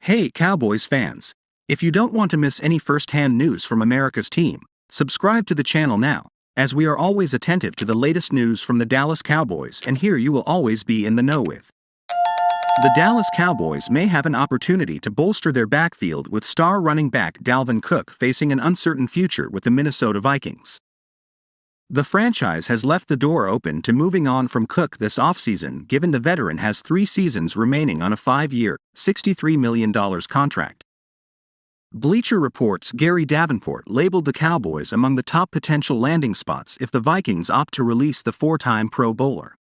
Hey Cowboys fans! If you don't want to miss any first-hand news from America's team, subscribe to the channel now, as we are always attentive to the latest news from the Dallas Cowboys, and here you will always be in the know with. The Dallas Cowboys may have an opportunity to bolster their backfield with star running back Dalvin Cook facing an uncertain future with the Minnesota Vikings. The franchise has left the door open to moving on from Cook this offseason, given the veteran has 3 seasons remaining on a 5-year, $63 million contract. Bleacher Report's Gary Davenport labeled the Cowboys among the top potential landing spots if the Vikings opt to release the 4-time Pro Bowler.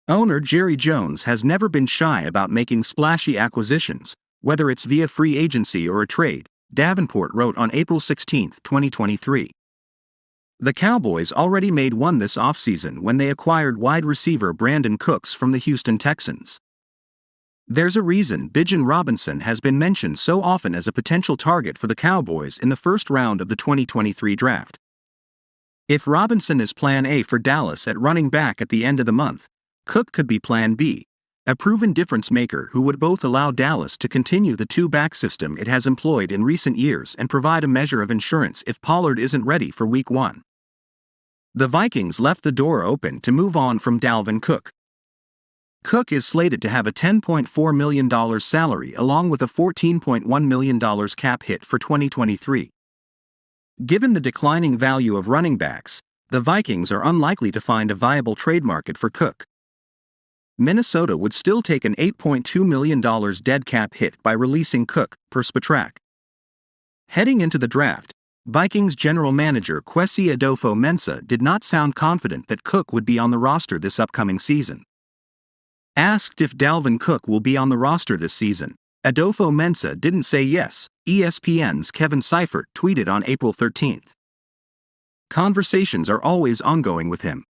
Owner Jerry Jones has never been shy about making splashy acquisitions, whether it's via free agency or a trade, Davenport wrote on April 16, 2023. The Cowboys already made one this offseason when they acquired wide receiver Brandon Cooks from the Houston Texans. There's a reason Bijan Robinson has been mentioned so often as a potential target for the Cowboys in the first round of the 2023 draft. If Robinson is Plan A for Dallas at running back at the end of the month, Cook could be Plan B, a proven difference maker who would both allow Dallas to continue the 2-back system it has employed in recent years and provide a measure of insurance if Pollard isn't ready for Week 1. The Vikings left the door open to move on from Dalvin Cook. Cook is slated to have a $10.4 million salary along with a $14.1 million cap hit for 2023. Given the declining value of running backs, the Vikings are unlikely to find a viable trade market for Cook. Minnesota would still take an $8.2 million dead cap hit by releasing Cook, per Spotrac. Heading into the draft, Vikings general manager Kwesi Adofo-Mensah did not sound confident that Cook would be on the roster this upcoming season. Asked if Dalvin Cook will be on the roster this season, Adofo-Mensah didn't say yes, ESPN's Kevin Seifert tweeted on April 13. Conversations are always ongoing with him.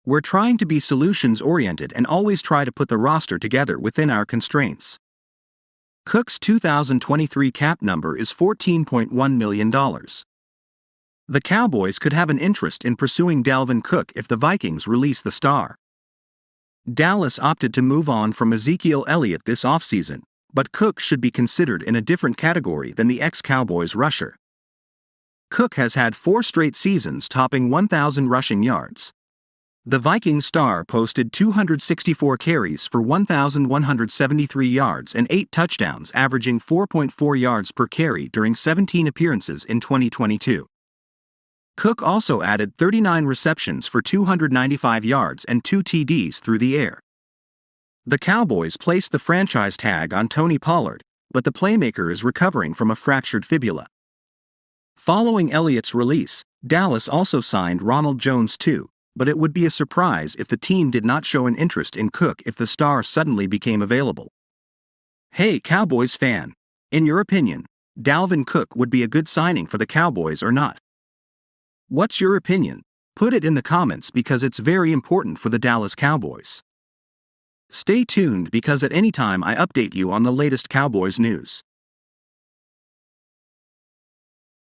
We're trying to be solutions-oriented and always try to put the roster together within our constraints. Cook's 2023 cap number is $14.1 million. The Cowboys could have an interest in pursuing Dalvin Cook if the Vikings release the star. Dallas opted to move on from Ezekiel Elliott this offseason, but Cook should be considered in a different category than the ex-Cowboys rusher. Cook has had 4 straight seasons topping 1,000 rushing yards. The Vikings star posted 264 carries for 1,173 yards and 8 touchdowns, averaging 4.4 yards per carry during 17 appearances in 2022. Cook also added 39 receptions for 295 yards and 2 TDs through the air. The Cowboys placed the franchise tag on Tony Pollard, but the playmaker is recovering from a fractured fibula. Following Elliott's release, Dallas also signed Ronald Jones too, but it would be a surprise if the team did not show an interest in Cook if the star suddenly became available. Hey Cowboys fan, in your opinion, Dalvin Cook would be a good signing for the Cowboys or not? What's your opinion? Put it in the comments because it's very important for the Dallas Cowboys. Stay tuned because at any time I update you on the latest Cowboys news.